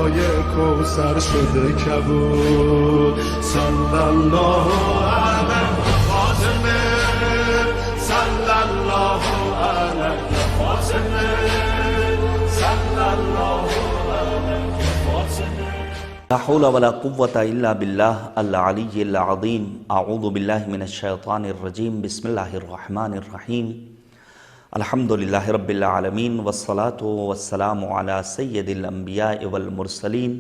دریای کوثر شده کبود. صلی الله علی فاطمه، صلی الله علی فاطمه، صلی الله علی فاطمه. لا حول ولا قوة إلا بالله العلي العظيم. أعوذ بالله من الشيطان الرجيم. بسم الله الرحمن الرحيم. الحمد لله رب العالمين، والصلاة والسلام على سيد الأنبياء والمرسلين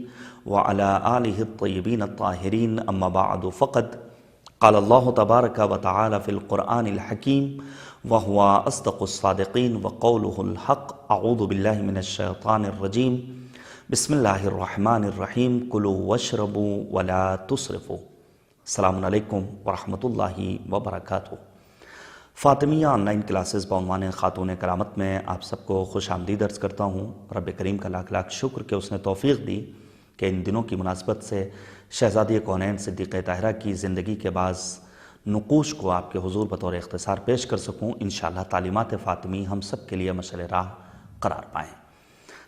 وعلى آله الطيبين الطاهرين. أما بعد، فقد قال الله تبارك وتعالى في القرآن الحكيم وهو أصدق الصادقين وقوله الحق. أعوذ بالله من الشيطان الرجيم. بسم اللہ الرحمن الرحیم. کلوا واشربوا ولا تسرفوا. السلام علیکم ورحمۃ اللہ وبرکاتہ. فاطمیہ آن لائن کلاسز بعنوان خاتون کرامت میں آپ سب کو خوش آمدید عرض کرتا ہوں. رب کریم کا لاکھ لاکھ شکر کہ اس نے توفیق دی کہ ان دنوں کی مناسبت سے شہزادی کونین صدیقہ طاہرہ کی زندگی کے بعض نقوش کو آپ کے حضور بطور اختصار پیش کر سکوں. انشاءاللہ تعلیمات فاطمی ہم سب کے لیے مشعل راہ قرار پائیں.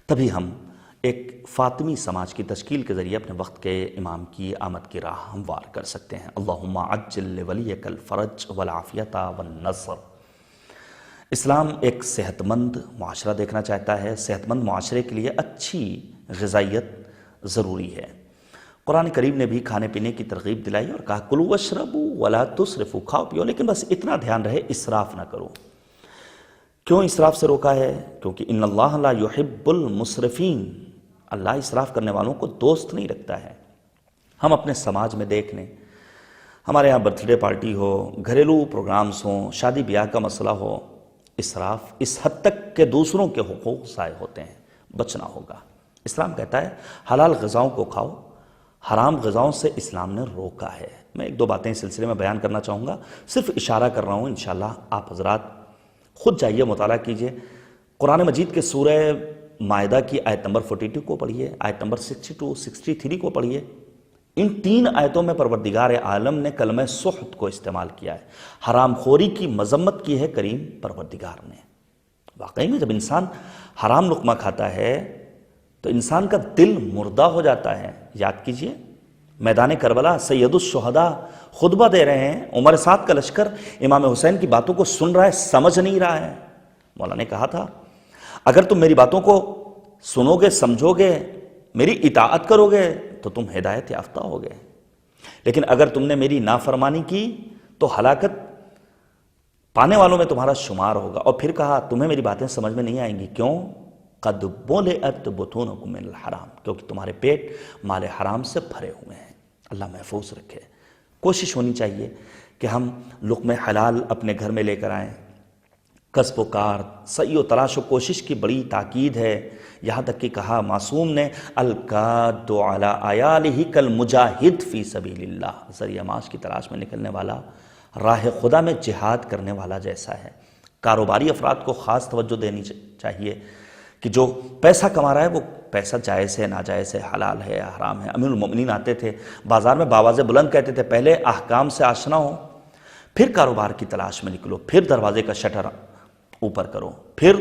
تبھی ہم ایک فاطمی سماج کی تشکیل کے ذریعے اپنے وقت کے امام کی آمد کی راہ ہموار کر سکتے ہیں. اللہم عجل لولیک الفرج والعافیت والنصر. اسلام ایک صحت مند معاشرہ دیکھنا چاہتا ہے. صحت مند معاشرے کے لیے اچھی غذائیت ضروری ہے. قرآن کریم نے بھی کھانے پینے کی ترغیب دلائی اور کہا کلوا واشربوا ولا تسرفوا. کھاؤ پیو لیکن بس اتنا دھیان رہے اسراف نہ کرو. کیوں اسراف سے روکا ہے؟ کیونکہ ان اللہ لا یحب المسرفین. اللہ اسراف کرنے والوں کو دوست نہیں رکھتا ہے. ہم اپنے سماج میں دیکھ لیں، ہمارے ہاں برتھ ڈے پارٹی ہو، گھریلو پروگرامز ہوں، شادی بیاہ کا مسئلہ ہو، اسراف اس حد تک کہ دوسروں کے حقوق ضائع ہوتے ہیں. بچنا ہوگا. اسلام کہتا ہے حلال غذاؤں کو کھاؤ، حرام غذاؤں سے اسلام نے روکا ہے. میں ایک دو باتیں اس سلسلے میں بیان کرنا چاہوں گا، صرف اشارہ کر رہا ہوں. انشاءاللہ آپ حضرات خود جائیے مطالعہ کیجئے. قرآن مجید کے سورہ مائدہ کی آیت نمبر 42 کو پڑھیے، آیت نمبر 62 63 کو پڑھیے. ان تین آیتوں میں پروردگار عالم نے کلمہ سحت کو استعمال کیا ہے. حرام خوری کی مذمت کی ہے کریم پروردگار نے. واقعی میں جب انسان حرام لقمہ کھاتا ہے تو انسان کا دل مردہ ہو جاتا ہے. یاد کیجئے میدان کربلا سید الشہداء خطبہ دے رہے ہیں، عمر سعد کا لشکر امام حسین کی باتوں کو سن رہا ہے، سمجھ نہیں رہا ہے. مولا نے کہا تھا اگر تم میری باتوں کو سنو گے، سمجھو گے، میری اطاعت کرو گے تو تم ہدایت یافتہ ہوگے، لیکن اگر تم نے میری نافرمانی کی تو ہلاکت پانے والوں میں تمہارا شمار ہوگا. اور پھر کہا تمہیں میری باتیں سمجھ میں نہیں آئیں گی. کیوں؟ قد بولئت بطونکم من الحرام. کیونکہ تمہارے پیٹ مال حرام سے بھرے ہوئے ہیں. اللہ محفوظ رکھے. کوشش ہونی چاہیے کہ ہم لقمہ حلال اپنے گھر میں لے کر آئیں. کسب و کار، سعی و تلاش و کوشش کی بڑی تاکید ہے. یہاں تک کہ کہا معصوم نے القاد علی عیالہ کالمجاہد فی سبیل اللہ. ذریعہ معاش کی تلاش میں نکلنے والا راہ خدا میں جہاد کرنے والا جیسا ہے. کاروباری افراد کو خاص توجہ دینی چاہیے کہ جو پیسہ کما رہا ہے وہ پیسہ جائز ہے، ناجائز ہے، حلال ہے یا حرام ہے. امیر المؤمنین آتے تھے بازار میں باواز بلند کہتے تھے پہلے احکام سے آشنا ہو، پھر کاروبار کی تلاش میں نکلو، پھر دروازے کا شٹر اوپر کرو، پھر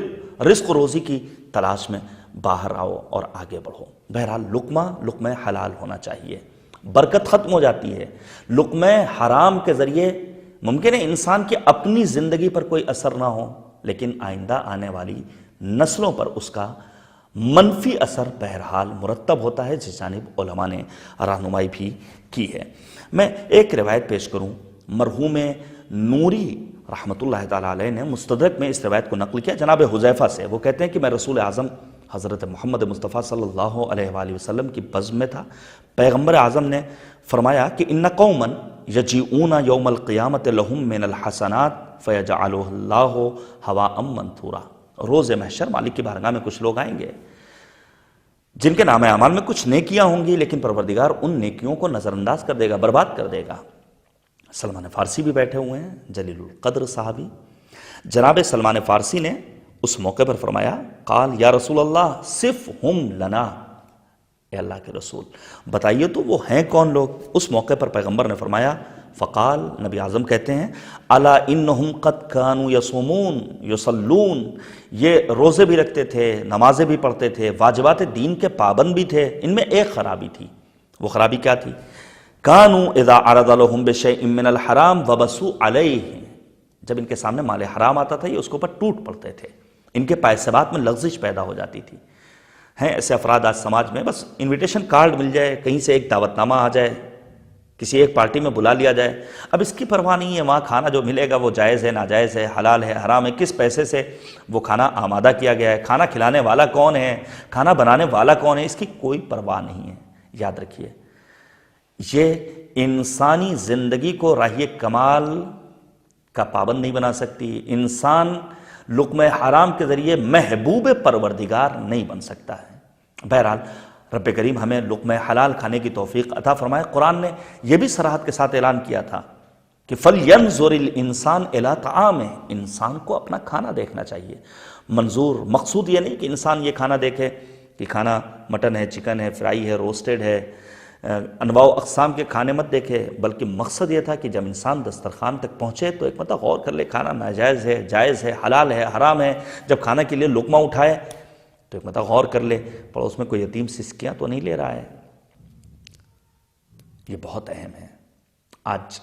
رزق و روزی کی تلاش میں باہر آؤ اور آگے بڑھو. بہرحال لقمہ حلال ہونا چاہیے. برکت ختم ہو جاتی ہے. لقمہ حرام کے ذریعے ممکن ہے انسان کی اپنی زندگی پر کوئی اثر نہ ہو، لیکن آئندہ آنے والی نسلوں پر اس کا منفی اثر بہرحال مرتب ہوتا ہے، جس جانب علماء نے رہنمائی بھی کی ہے. میں ایک روایت پیش کروں. مرحوم نوری رحمۃ اللہ تعالیٰ علیہ نے مستدرک میں اس روایت کو نقل کیا جناب حذیفہ سے. وہ کہتے ہیں کہ میں رسول اعظم حضرت محمد مصطفیٰ صلی اللہ علیہ وآلہ وسلم کی بزم میں تھا. پیغمبر اعظم نے فرمایا کہ ان قوما یجیئون یوم القیامت لہم من الحسنات فیجعلہ اللہ ہواء منثورا. روز محشر مالک کی بارگاہ میں کچھ لوگ آئیں گے جن کے نام اعمال میں کچھ نیکیاں ہوں گی، لیکن پروردگار ان نیکیوں کو نظر انداز کر دے گا، برباد کر دے گا. سلمان فارسی بھی بیٹھے ہوئے ہیں، جلیل القدر صحابی. جناب سلمان فارسی نے اس موقع پر فرمایا قال یا رسول اللہ صفہم لنا. اے اللہ کے رسول بتائیے تو وہ ہیں کون لوگ؟ اس موقع پر پیغمبر نے فرمایا فقال، نبی اعظم کہتے ہیں الا انہم قد کانوا یصومون یصلون، یہ روزے بھی رکھتے تھے، نمازیں بھی پڑھتے تھے، واجبات دین کے پابند بھی تھے، ان میں ایک خرابی تھی۔ وہ خرابی کیا تھی؟ کانوا اذا عرض لهم بشیء من الحرام وبسوا علیہ، جب ان کے سامنے مال حرام آتا تھا یہ اس کے اوپر ٹوٹ پڑتے تھے، ان کے پیسبات میں لغزش پیدا ہو جاتی تھی۔ ہیں ایسے افراد آج سماج میں، بس انویٹیشن کارڈ مل جائے، کہیں سے ایک دعوت نامہ آ جائے، کسی ایک پارٹی میں بلا لیا جائے، اب اس کی پرواہ نہیں ہے وہاں کھانا جو ملے گا وہ جائز ہے، ناجائز ہے، حلال ہے، حرام ہے، کس پیسے سے وہ کھانا آمادہ کیا گیا ہے، کھانا کھلانے والا کون ہے، کھانا بنانے والا کون ہے، اس کی کوئی پرواہ نہیں ہے۔ یاد رکھیے، یہ انسانی زندگی کو راہی کمال کا پابند نہیں بنا سکتی، انسان لقمہ حرام کے ذریعے محبوب پروردگار نہیں بن سکتا ہے۔ بہرحال رب کریم ہمیں لقمہ حلال کھانے کی توفیق عطا فرمائے۔ قرآن نے یہ بھی صراحت کے ساتھ اعلان کیا تھا کہ فَلْيَنْظُرِ الْإِنسَانُ إِلَىٰ طَعَامِهِ، انسان کو اپنا کھانا دیکھنا چاہیے۔ منظور مقصود یہ نہیں کہ انسان یہ کھانا دیکھے کہ کھانا مٹن ہے، چکن ہے، فرائی ہے، روسٹڈ ہے، انواع و اقسام کے کھانے مت دیکھے، بلکہ مقصد یہ تھا کہ جب انسان دسترخوان تک پہنچے تو ایک مرتبہ غور کر لے کھانا ناجائز ہے، جائز ہے، حلال ہے، حرام ہے۔ جب کھانا کے لیے لقمہ اٹھائے تو ایک مرتبہ غور کر لے پڑوس میں کوئی یتیم سسکیاں تو نہیں لے رہا ہے۔ یہ بہت اہم ہے۔ آج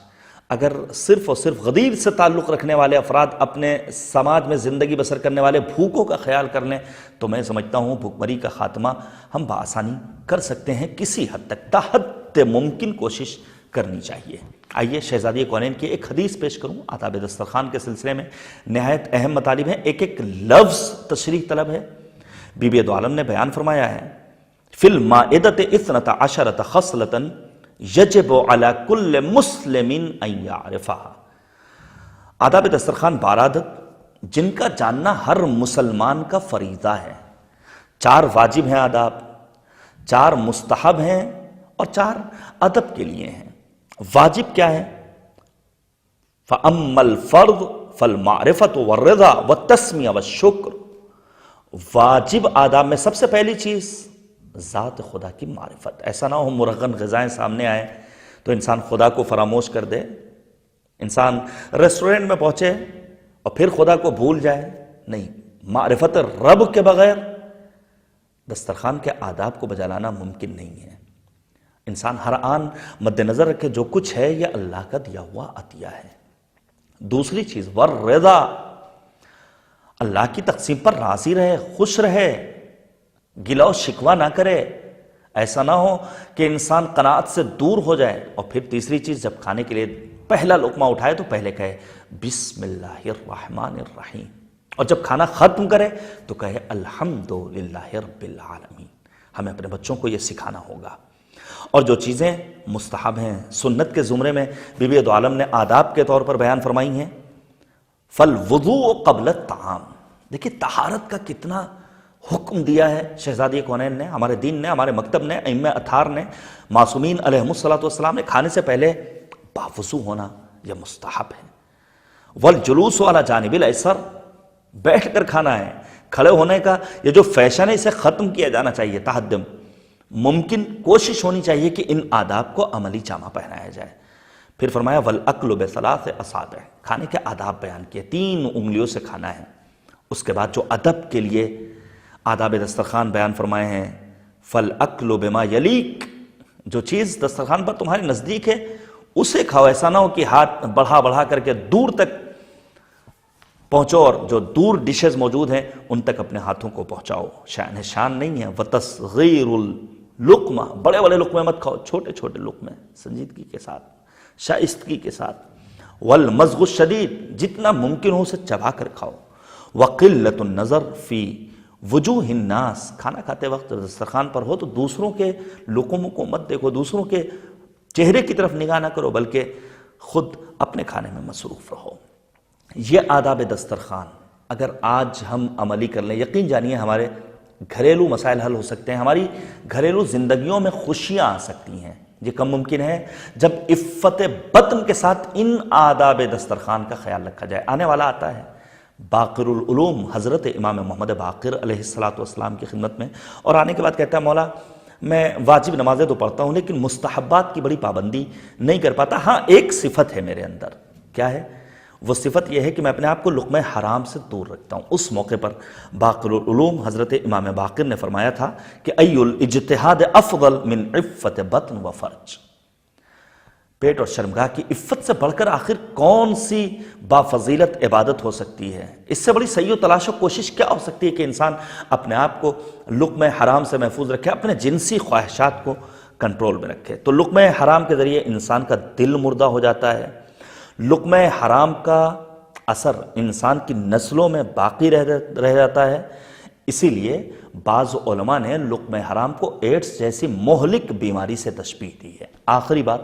اگر صرف اور صرف غدیر سے تعلق رکھنے والے افراد اپنے سماج میں زندگی بسر کرنے والے بھوکوں کا خیال کر لیں تو میں سمجھتا ہوں بھوک مری کا خاتمہ ہم بآسانی کر سکتے ہیں۔ کسی حد تک تحت ممکن کوشش کرنی چاہیے۔ آئیے شہزادی کونین کی ایک حدیث پیش کروں۔ آداب دسترخوان کے سلسلے میں نہایت اہم مطالب ہیں، ایک ایک لفظ تشریح طلب ہے۔ بی بی دو عالم نے بیان فرمایا ہے فی المائدۃ 12 خصلۃ یجب علی کل مسلم ان یعرفها، آداب دسترخوان 12 عادت جن کا جاننا ہر مسلمان کا فریضہ ہے۔ 4 واجب ہیں آداب، 4 مستحب ہیں اور 4 ادب کے لیے ہیں۔ واجب کیا ہے؟ فَأَمَّا الْفَرْضُ فَالْمَعْرِفَةُ وَالرِّضَى وَالتَّسْمِيَةُ وَالشُّكْرُ، واجب آداب میں سب سے پہلی چیز ذات خدا کی معرفت۔ ایسا نہ ہو مرغن غذائیں سامنے آئے تو انسان خدا کو فراموش کر دے، انسان ریسٹورنٹ میں پہنچے اور پھر خدا کو بھول جائے۔ نہیں، معرفت رب کے بغیر دسترخوان کے آداب کو بجا لانا ممکن نہیں ہے۔ انسان ہر آن مد نظر رکھے جو کچھ ہے یہ اللہ کا دیا ہوا عطیہ ہے۔ دوسری چیز والرضا، اللہ کی تقسیم پر راضی رہے، خوش رہے، گلہ و شکوہ نہ کرے۔ ایسا نہ ہو کہ انسان قناعت سے دور ہو جائے اور پھر تیسری چیز جب کھانے کے لیے پہلا لقمہ اٹھائے تو پہلے کہے بسم اللہ الرحمن الرحیم، اور جب کھانا ختم کرے تو کہے الحمدللہ رب العالمین۔ ہمیں اپنے بچوں کو یہ سکھانا ہوگا۔ اور جو چیزیں مستحب ہیں سنت کے زمرے میں بی بی دو عالم نے آداب کے طور پر بیان فرمائی ہیں، فالوضوء قبل الطعام، دیکھیے طہارت کا کتنا حکم دیا ہے شہزادی کونین نے، ہمارے دین نے، ہمارے مکتب نے، ائمہ اطہار نے، معصومین علیہم الصلوۃ نے۔ کھانے سے پہلے باوضو ہونا یہ مستحب ہے۔ والجلوس علی جانب الایسر، بیٹھ کر کھانا ہے، کھڑے ہونے کا یہ جو فیشن ہے اسے ختم کیا جانا چاہیے۔ تحدم ممکن کوشش ہونی چاہیے کہ ان آداب کو عملی جامہ پہنایا جائے۔ پھر فرمایا والاکل بثلاث اصابع، کھانے کے آداب بیان کیے، 3 انگلیوں سے کھانا ہے۔ اس کے بعد جو ادب کے لیے آداب دسترخوان بیان فرمائے ہیں، فالاکل بما یلیک، جو چیز دسترخوان پر تمہارے نزدیک ہے اسے کھاؤ۔ ایسا نہ ہو کہ ہاتھ بڑھا کر کے دور تک پہنچو اور جو دور ڈشز موجود ہیں ان تک اپنے ہاتھوں کو پہنچاؤ۔ شان نہیں ہے۔ وتصغیر اللقمہ، بڑے بڑے لقمے مت کھاؤ، چھوٹے چھوٹے لقمے سنجیدگی کے ساتھ، شائستگی کے ساتھ۔ والمضغ الشدید، جتنا ممکن ہو اسے چبا کر کھاؤ۔ وقلۃ النظر فی وجوہ الناس، کھانا کھاتے وقت دسترخوان پر ہو تو دوسروں کے لقموں کو مت دیکھو، دوسروں کے چہرے کی طرف نگاہ نہ کرو، بلکہ خود اپنے کھانے میں مصروف رہو۔ یہ آداب دسترخوان اگر آج ہم عملی کر لیں، یقین جانیے ہمارے گھریلو مسائل حل ہو سکتے ہیں، ہماری گھریلو زندگیوں میں خوشیاں آ سکتی ہیں۔ یہ کم ممکن ہے جب عفت بطن کے ساتھ ان آداب دسترخوان کا خیال رکھا جائے۔ آنے والا آتا ہے باقر العلوم حضرت امام محمد باقر علیہ الصلوۃ والسلام کی خدمت میں، اور آنے کے بعد کہتا ہے مولا میں واجب نمازیں تو پڑھتا ہوں لیکن مستحبات کی بڑی پابندی نہیں کر پاتا۔ ہاں ایک صفت ہے میرے اندر، کیا ہے وہ صفت؟ یہ ہے کہ میں اپنے آپ کو لقمہ حرام سے دور رکھتا ہوں۔ اس موقع پر باقر العلوم حضرت امام باقر نے فرمایا تھا کہ ای الاجتہاد افضل من عفت بطن و فرج، پیٹ اور شرمگاہ کی عفت سے بڑھ کر آخر کون سی بافضیلت عبادت ہو سکتی ہے؟ اس سے بڑی سعی و تلاش و کوشش کیا ہو سکتی ہے کہ انسان اپنے آپ کو لقمہ حرام سے محفوظ رکھے، اپنے جنسی خواہشات کو کنٹرول میں رکھے۔ تو لقمہ حرام کے ذریعے انسان کا دل مردہ ہو جاتا ہے، لقمہ حرام کا اثر انسان کی نسلوں میں باقی رہ جاتا ہے۔ اسی لیے بعض علماء نے لقمہ حرام کو ایڈز جیسی مہلک بیماری سے تشبیہ دی ہے۔ آخری بات،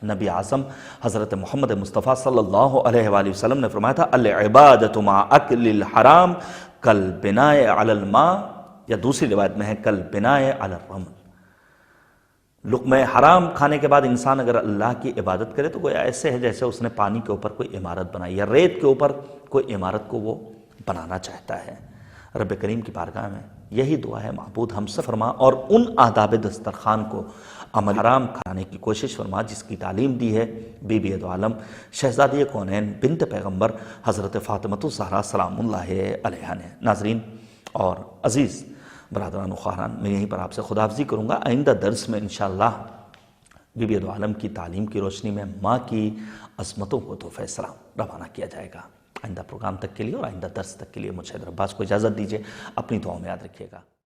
نبی اعظم حضرت محمد مصطفیٰ صلی اللہ علیہ وآلہ وسلم نے فرمایا تھا العبادۃ مع اکل الحرام کالبناء علی الماء، یا دوسری روایت میں ہے کالبناء علی الرمل۔ لقمہ حرام کھانے کے بعد انسان اگر اللہ کی عبادت کرے تو گویا ایسے ہے جیسے اس نے پانی کے اوپر کوئی عمارت بنائی یا ریت کے اوپر کوئی عمارت کو وہ بنانا چاہتا ہے۔ رب کریم کی بارگاہ میں یہی دعا ہے، معبود ہم سے فرما اور ان آداب دسترخوان کو عمل حرام کھانے کی کوشش فرما جس کی تعلیم دی ہے بی بی دو عالم شہزادی کونین بنت پیغمبر حضرت فاطمۃ الزہرا سلام اللہ علیہا نے۔ ناظرین اور عزیز برادران و خواہران، میں یہیں پر آپ سے خداحافظی کروں گا۔ آئندہ درس میں انشاءاللہ بی بی دو عالم کی تعلیم کی روشنی میں ماں کی عظمتوں کو تحفہ سلام روانہ کیا جائے گا۔ آئندہ پروگرام تک کے لیے اور آئندہ درس تک کے لیے مجھے حیدر عباس کو اجازت دیجیے، اپنی دعاؤں میں یاد رکھیے گا۔